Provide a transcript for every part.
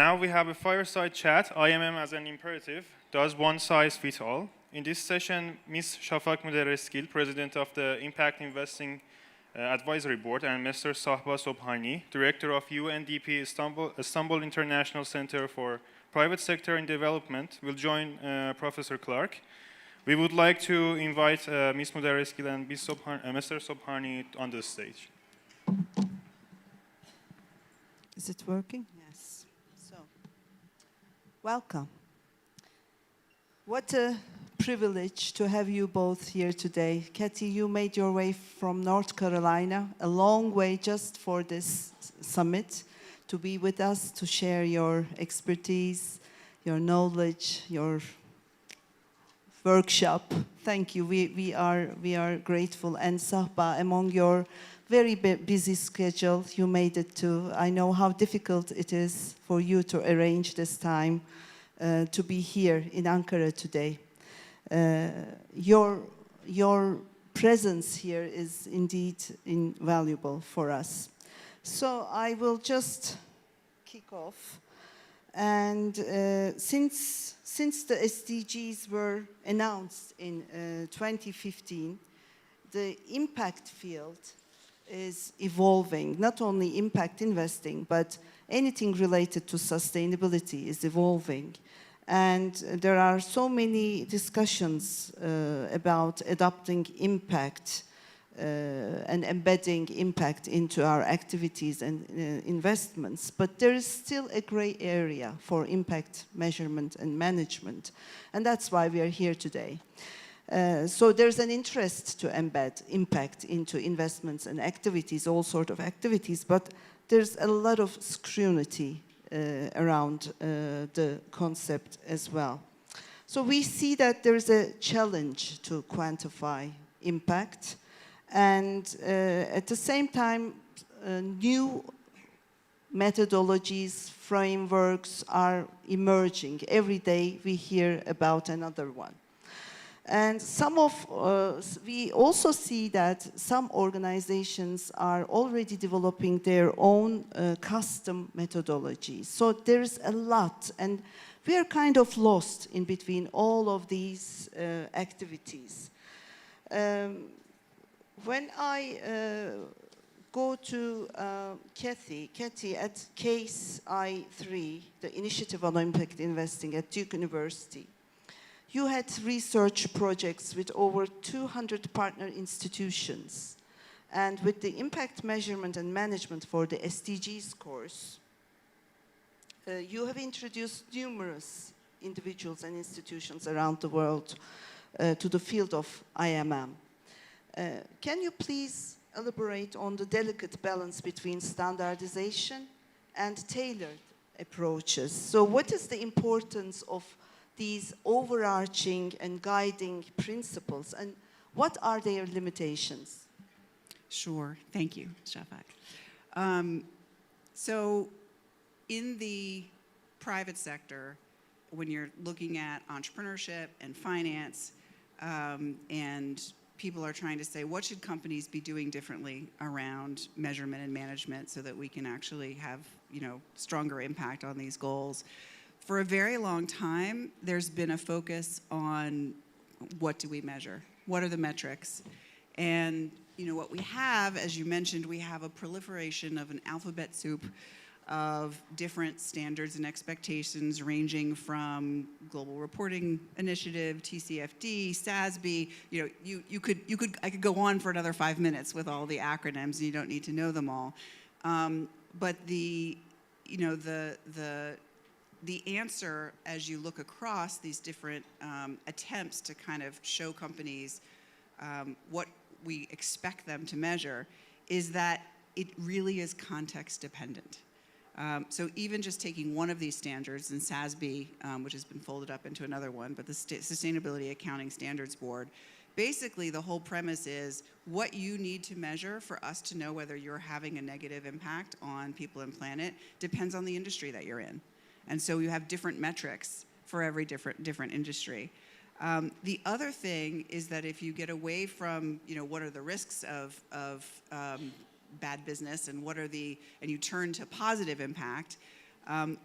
Now we have a fireside chat, IMM as an imperative, does one size fit all. In this session, Ms. Shafak Muderreskil, President of the Impact Investing Advisory Board, and Mr. Sahba Sobhani, Director of UNDP Istanbul International Center for Private Sector and Development, will join Professor Clark. We would like to invite Ms. Muderreskil and Mr. Sobhani on the stage. Is it working? Yes. So, welcome. What a privilege to have you both here today. Kathy, you made your way from North Carolina, a long way just for this summit, to be with us, to share your expertise, your knowledge, your workshop. Thank you. We are grateful. And Sahba, among your very busy schedule, you made it to. I know how difficult it is for you to arrange this time to be here in Ankara today. Your presence here is indeed invaluable for us. So I will just kick off. And since the SDGs were announced in 2015, the impact field is evolving. Not only impact investing, but anything related to sustainability is evolving. And there are so many discussions about adopting impact and embedding impact into our activities and investments. But there is still a gray area for impact measurement and management. And that's why we are here today. So there's an interest to embed impact into investments and activities, all sorts of activities, but there's a lot of scrutiny around the concept as well. So we see that there's a challenge to quantify impact, and at the same time, new methodologies, frameworks are emerging. Every day we hear about another one. And we also see that some organizations are already developing their own custom methodologies. So there's a lot, and we are kind of lost in between all of these activities. When I go to Kathy at Case I3, the Initiative on Impact Investing at Duke University, you had research projects with over 200 partner institutions. And with the impact measurement and management for the SDGs course, you have introduced numerous individuals and institutions around the world to the field of IMM. Can you please elaborate on the delicate balance between standardization and tailored approaches? So what is the importance of these overarching and guiding principles, and what are their limitations? Sure, thank you, Shafak. So in the private sector, when you're looking at entrepreneurship and finance, and people are trying to say, what should companies be doing differently around measurement and management so that we can actually have, stronger impact on these goals? For a very long time, there's been a focus on what do we measure? What are the metrics? And what we have, as you mentioned, we have a proliferation of an alphabet soup of different standards and expectations ranging from Global Reporting Initiative, TCFD, SASB. I could go on for another 5 minutes with all the acronyms. You don't need to know them all. But the answer, as you look across these different attempts to kind of show companies what we expect them to measure, is that it really is context dependent. So even just taking one of these standards, in SASB, which has been folded up into another one, but the Sustainability Accounting Standards Board, basically the whole premise is what you need to measure for us to know whether you're having a negative impact on people and planet depends on the industry that you're in. And so you have different metrics for every different industry. The other thing is that if you get away from, what are the risks of bad business and and you turn to positive impact,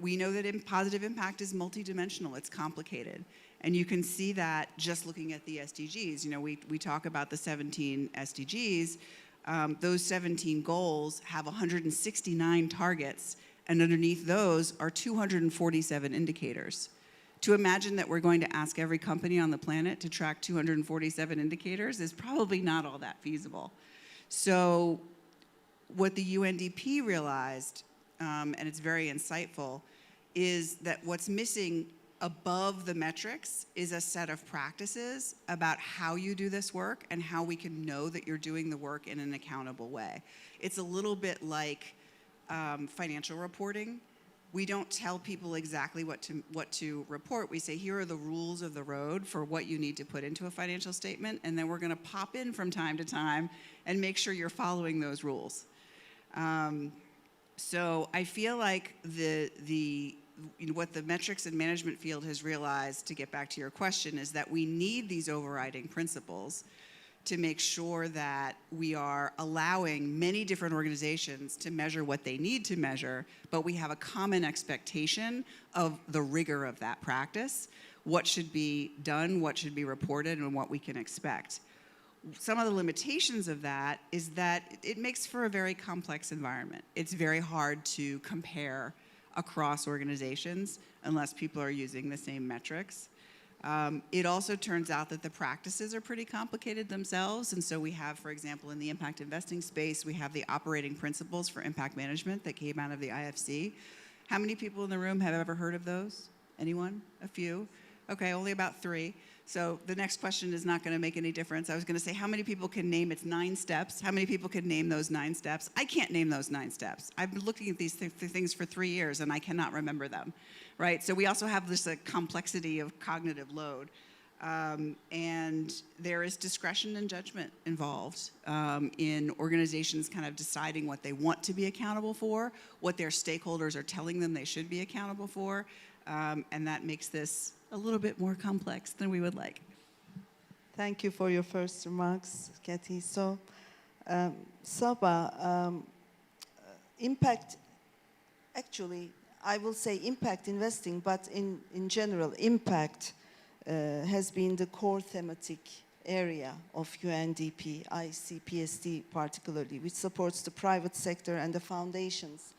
We know that positive impact is multidimensional, it's complicated. And you can see that just looking at the SDGs. You know, we talk about the 17 SDGs. Those 17 goals have 169 targets, and underneath those are 247 indicators. To imagine that we're going to ask every company on the planet to track 247 indicators is probably not all that feasible. So what the UNDP realized, and it's very insightful, is that what's missing above the metrics is a set of practices about how you do this work and how we can know that you're doing the work in an accountable way. It's a little bit like financial reporting. We don't tell people exactly what to report. We say, here are the rules of the road for what you need to put into a financial statement, and then we're going to pop in from time to time and make sure you're following those rules. So I feel like what the metrics and management field has realized, to get back to your question, is that we need these overriding principles to make sure that we are allowing many different organizations to measure what they need to measure, but we have a common expectation of the rigor of that practice, what should be done, what should be reported, and what we can expect. Some of the limitations of that is that it makes for a very complex environment. It's very hard to compare across organizations unless people are using the same metrics. It also turns out that the practices are pretty complicated themselves, and so we have, for example, in the impact investing space, we have the operating principles for impact management that came out of the IFC. How many people in the room have ever heard of those? Anyone? A few? Okay, only about 3. So the next question is not going to make any difference. I was going to say, how many people can name its 9 steps? How many people can name those 9 steps? I can't name those 9 steps. I've been looking at these things for 3 years, and I cannot remember them, right? So we also have this complexity of cognitive load. And there is discretion and judgment involved in organizations kind of deciding what they want to be accountable for, what their stakeholders are telling them they should be accountable for, and that makes this a little bit more complex than we would like. Thank you for your first remarks, Kathy. So, Saba, impact, actually, I will say impact investing, but in general, impact has been the core thematic area of UNDP, ICPSD particularly, which supports the private sector and the foundations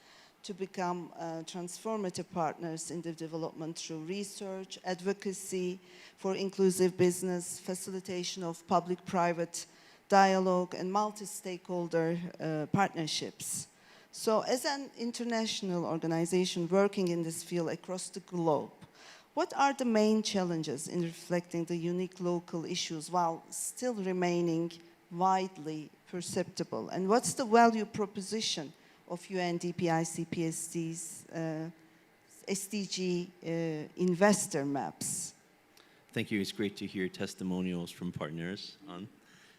to become transformative partners in the development through research, advocacy for inclusive business, facilitation of public-private dialogue, and multi-stakeholder partnerships. So as an international organization working in this field across the globe, what are the main challenges in reflecting the unique local issues while still remaining widely perceptible? And what's the value proposition of UNDP ICPSD's SDG investor maps? Thank you. It's great to hear testimonials from partners on.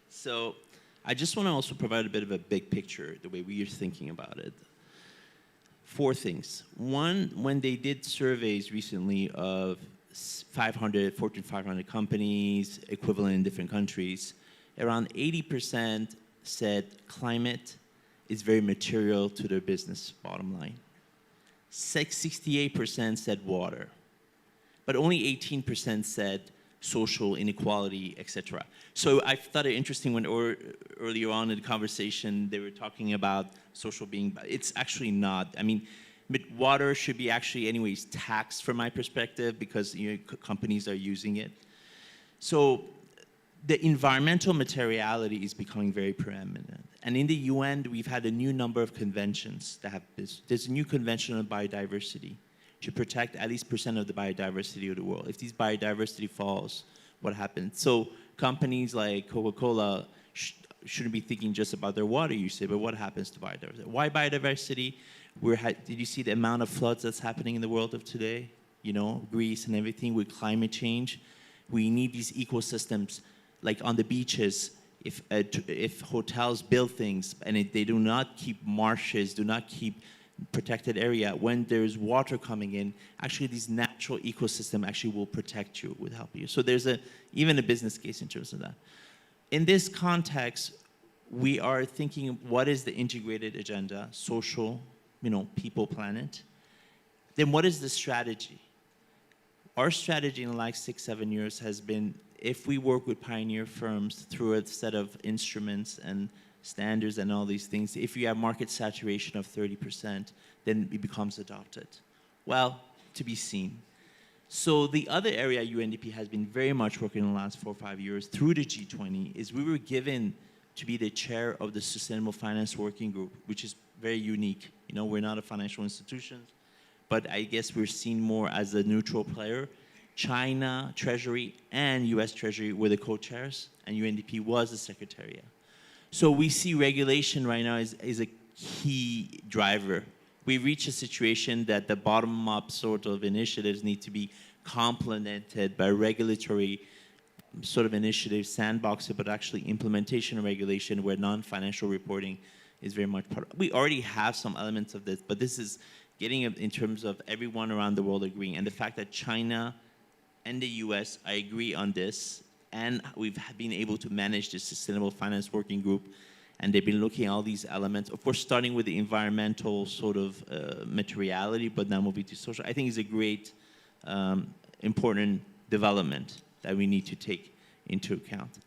So I just want to also provide a bit of a big picture, the way we are thinking about it. 4 things. One, when they did surveys recently of 500, Fortune 500 companies, equivalent in different countries, around 80% said climate is very material to their business bottom line. 68% said water, but only 18% said social inequality, etc. So I thought it interesting when earlier on in the conversation they were talking about social being, it's actually not. I mean, water should be actually anyways taxed from my perspective because companies are using it. So the environmental materiality is becoming very preeminent. And in the UN, we've had a new number of conventions that have this. There's a new convention on biodiversity to protect at least % of the biodiversity of the world. If these biodiversity falls, what happens? So companies like Coca-Cola shouldn't be thinking just about their water usage, but what happens to biodiversity? Why biodiversity? Did you see the amount of floods that's happening in the world of today? You know, Greece and everything with climate change. We need these ecosystems, like on the beaches. If hotels build things and they do not keep marshes, do not keep protected area, when there's water coming in, actually these natural ecosystem actually will protect you, will help you. So there's even a business case in terms of that. In this context, we are thinking what is the integrated agenda, social, people, planet. then what is the strategy? Our strategy in the last 6, 7 years has been, if we work with pioneer firms through a set of instruments and standards and all these things, if you have market saturation of 30%, then it becomes adopted. Well, to be seen. So the other area UNDP has been very much working in the last 4 or 5 years through the G20 is we were given to be the chair of the Sustainable Finance Working Group, which is very unique. You know, we're not a financial institution, but I guess we're seen more as a neutral player. China Treasury and US Treasury were the co-chairs, and UNDP was the secretariat. So we see regulation right now is a key driver. We reach a situation that the bottom-up sort of initiatives need to be complemented by regulatory sort of initiatives, sandboxing, but actually implementation of regulation where non-financial reporting is very much part of. We already have some elements of this, but this is getting it in terms of everyone around the world agreeing. And the fact that China and the US, I agree on this, and we've been able to manage the Sustainable Finance Working Group, and they've been looking at all these elements, of course, starting with the environmental sort of materiality, but now moving to social. I think is a great, important development that we need to take into account.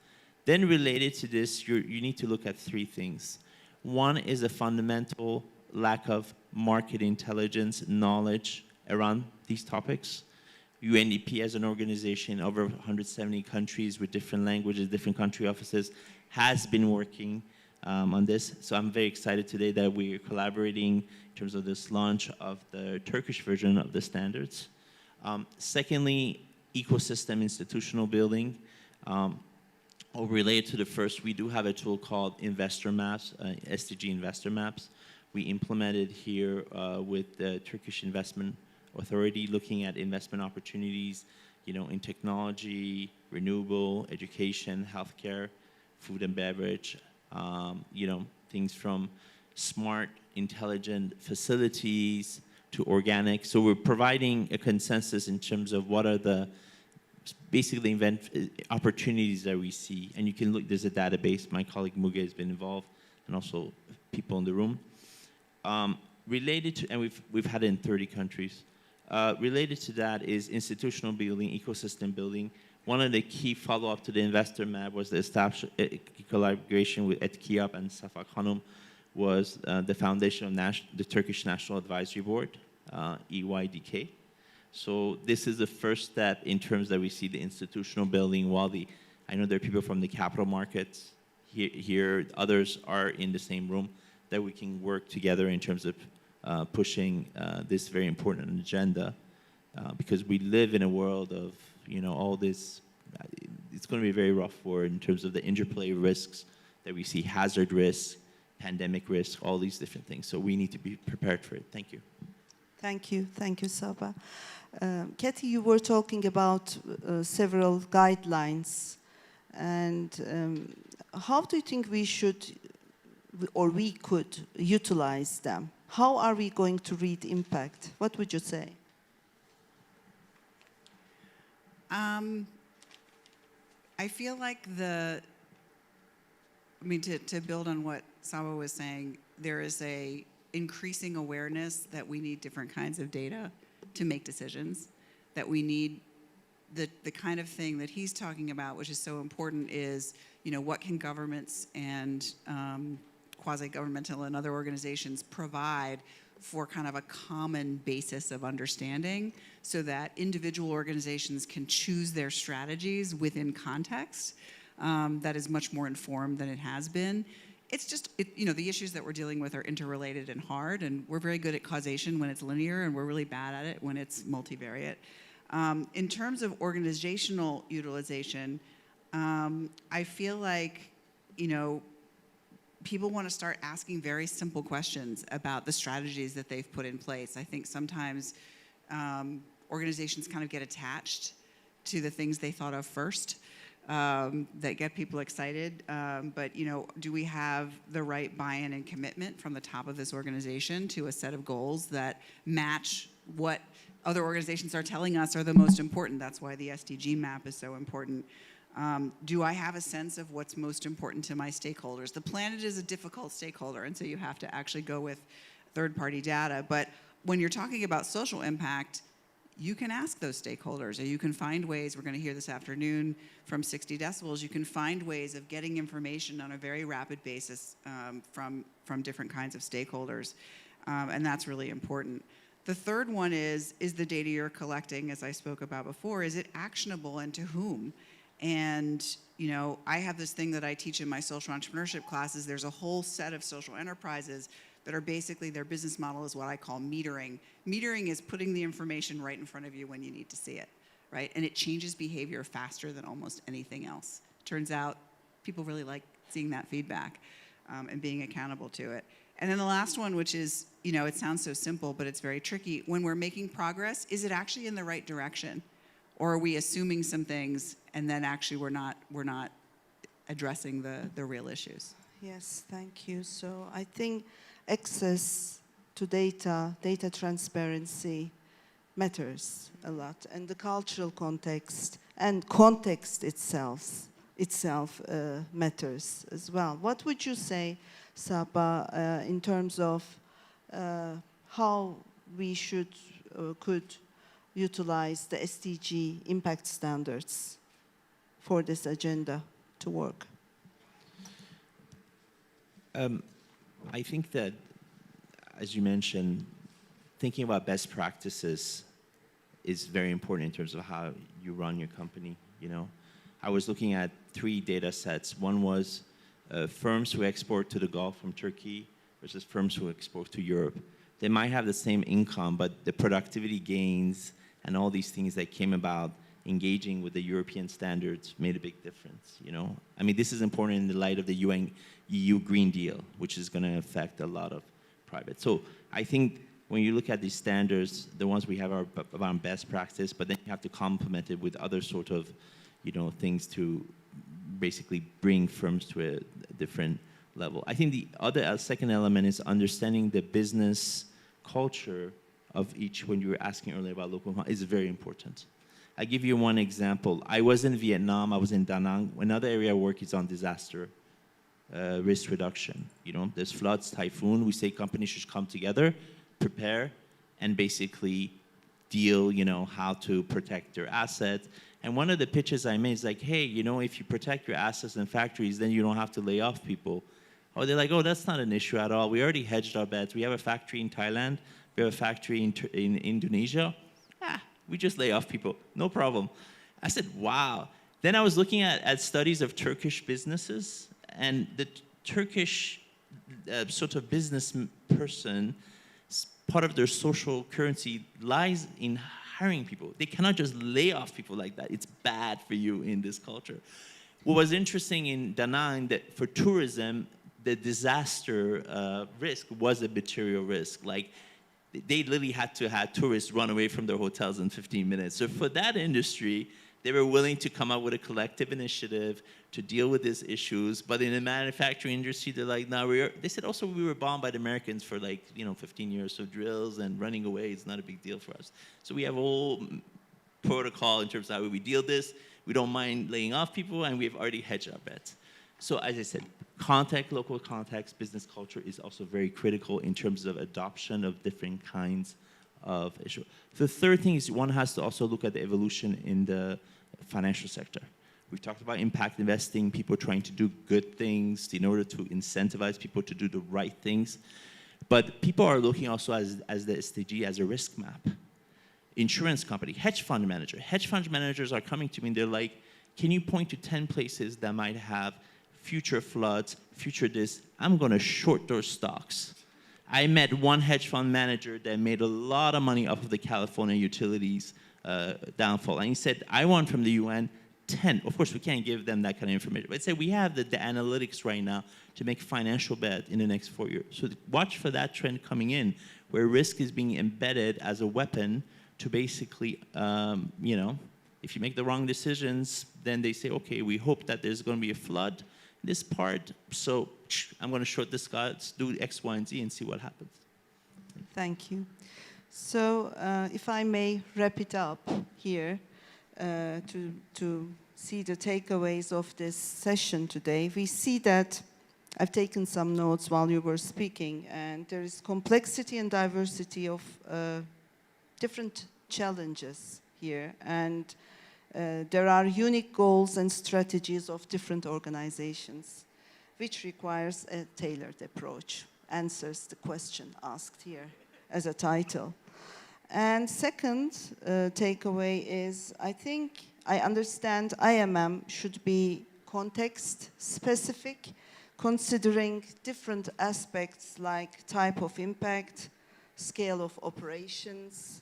Then related to this, you need to look at 3 things. One is a fundamental lack of market intelligence, knowledge around these topics. UNDP as an organization, over 170 countries with different languages, different country offices, has been working on this. So I'm very excited today that we're collaborating in terms of this launch of the Turkish version of the standards. Secondly, ecosystem institutional building. Related to the first, we do have a tool called Investor Maps, SDG Investor Maps. We implemented here with the Turkish Investment Authority, looking at investment opportunities, you know, in technology, renewable, education, healthcare, food and beverage, you know, things from smart, intelligent facilities to organic. So we're providing a consensus in terms of what are the basically opportunities that we see. And you can look, there's a database, my colleague Muge has been involved, and also people in the room. Related to, and we've had it in 30 countries. Related to that is institutional building, ecosystem building. One of the key follow-up to the investor map was the established collaboration with Etkiyap and Safak Hanum was the foundation of the Turkish National Advisory Board, EYDK. So this is the first step in terms that we see the institutional building, while I know there are people from the capital markets here, others are in the same room, that we can work together in terms of pushing this very important agenda, because we live in a world of, you know, all this, it's going to be very rough for in terms of the interplay risks that we see, hazard risk, pandemic risk, all these different things. So we need to be prepared for it. Thank you. Thank you, Sabah. Kathy, you were talking about several guidelines, and how do you think we should, or we could utilize them? How are we going to read impact? What would you say? I feel like to build on what Saba was saying, there is a increasing awareness that we need different kinds of data to make decisions, that we need the kind of thing that he's talking about, which is so important, is, you know, what can governments and quasi-governmental and other organizations provide for kind of a common basis of understanding, so that individual organizations can choose their strategies within context that is much more informed than it has been. It's just, you know, the issues that we're dealing with are interrelated and hard, and we're very good at causation when it's linear, and we're really bad at it when it's multivariate. In terms of organizational utilization, I feel like, you know, people want to start asking very simple questions about the strategies that they've put in place. I think sometimes organizations kind of get attached to the things they thought of first that get people excited. But, you know, do we have the right buy-in and commitment from the top of this organization to a set of goals that match what other organizations are telling us are the most important? That's why the SDG map is so important. Do I have a sense of what's most important to my stakeholders? The planet is a difficult stakeholder, and so you have to actually go with third-party data. But when you're talking about social impact, you can ask those stakeholders, or you can find ways, we're going to hear this afternoon from 60 decibels, you can find ways of getting information on a very rapid basis from different kinds of stakeholders, and that's really important. The third one is the data you're collecting, as I spoke about before, is it actionable and to whom? And, you know, I have this thing that I teach in my social entrepreneurship classes. There's a whole set of social enterprises that are basically, their business model is what I call metering. Metering is putting the information right in front of you when you need to see it, right? And it changes behavior faster than almost anything else. Turns out people really like seeing that feedback and being accountable to it. And then the last one, which is, you know, it sounds so simple, but it's very tricky. When we're making progress, is it actually in the right direction? Or are we assuming some things and then actually we're not addressing the real issues? Yes, thank you. So I think access to data, data transparency matters a lot, and the cultural context and context itself matters as well. What would you say, Saba, in terms of how we could utilize the SDG impact standards for this agenda to work? I think that, as you mentioned, thinking about best practices is very important in terms of how you run your company, you know. I was looking at 3 data sets. One was firms who export to the Gulf from Turkey versus firms who export to Europe. They might have the same income, but the productivity gains and all these things that came about engaging with the European standards made a big difference, you know. I mean, this is important in the light of the EU Green Deal, which is going to affect a lot of private. So I think when you look at these standards, the ones we have are around best practice, but then you have to complement it with other sort of, you know, things to basically bring firms to a different level. I think the other second element is understanding the business culture of each, when you were asking earlier about local, is very important. I'll give you one example. I was in Vietnam, I was in Da Nang. Another area I work is on disaster risk reduction. You know, there's floods, typhoon. We say companies should come together, prepare, and basically deal, you know, how to protect their assets. And one of the pitches I made is like, hey, you know, if you protect your assets and factories, then you don't have to lay off people. Oh, they're like, oh, that's not an issue at all. We already hedged our bets. We have a factory in Thailand. We have a factory in Indonesia. We just lay off people. No problem. I said, wow. Then I was looking at studies of Turkish businesses, and the Turkish sort of business person, part of their social currency lies in hiring people. They cannot just lay off people like that. It's bad for you in this culture. What was interesting in Da Nang, that for tourism, the disaster risk was a material risk. Like, they literally had to have tourists run away from their hotels in 15 minutes. So for that industry, they were willing to come up with a collective initiative to deal with these issues. But in the manufacturing industry, they're like, no, they said also we were bombed by the Americans for like, 15 years. So drills and running away is not a big deal for us. So we have a whole protocol in terms of how we deal this. We don't mind laying off people, and we've already hedged our bets. So as I said, local context, business culture is also very critical in terms of adoption of different kinds of issues. The third thing is one has to also look at the evolution in the financial sector. We've talked about impact investing, people trying to do good things in order to incentivize people to do the right things. But people are looking also as the SDG as a risk map. Insurance company, hedge fund manager. Hedge fund managers are coming to me and they're like, can you point to 10 places that might have future floods, future this? I'm going to short those stocks. I met one hedge fund manager that made a lot of money off of the California utilities downfall. And he said, I want from the UN 10. Of course, we can't give them that kind of information. But say we have the analytics right now to make financial bet in the next 4 years. So watch for that trend coming in, where risk is being embedded as a weapon to basically, if you make the wrong decisions, then they say, okay, we hope that there's going to be a flood in this part, so I'm going to short this guy, let's do X, Y, and Z and see what happens. Thank you. So if I may wrap it up here to see the takeaways of this session today, we see that I've taken some notes while you were speaking, and there is complexity and diversity of different challenges here, and there are unique goals and strategies of different organizations, which requires a tailored approach, answers the question asked here as a title. And second takeaway is, I understand IMM should be context specific, considering different aspects like type of impact, scale of operations,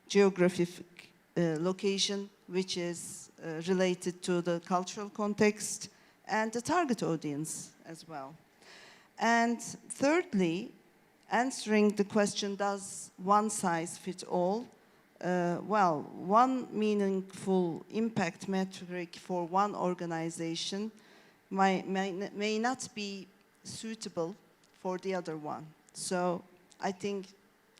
geographic location, which is related to the cultural context, and the target audience as well. And thirdly, answering the question, does one size fit all? Well, one meaningful impact metric for one organization may not be suitable for the other one. So I think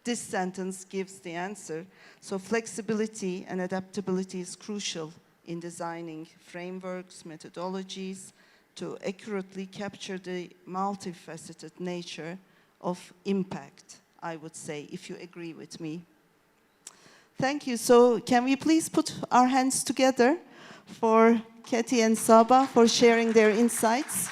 this sentence gives the answer. So flexibility and adaptability is crucial in designing frameworks, methodologies, to accurately capture the multifaceted nature of impact, I would say, if you agree with me. Thank you. So can we please put our hands together for Katie and Saba for sharing their insights?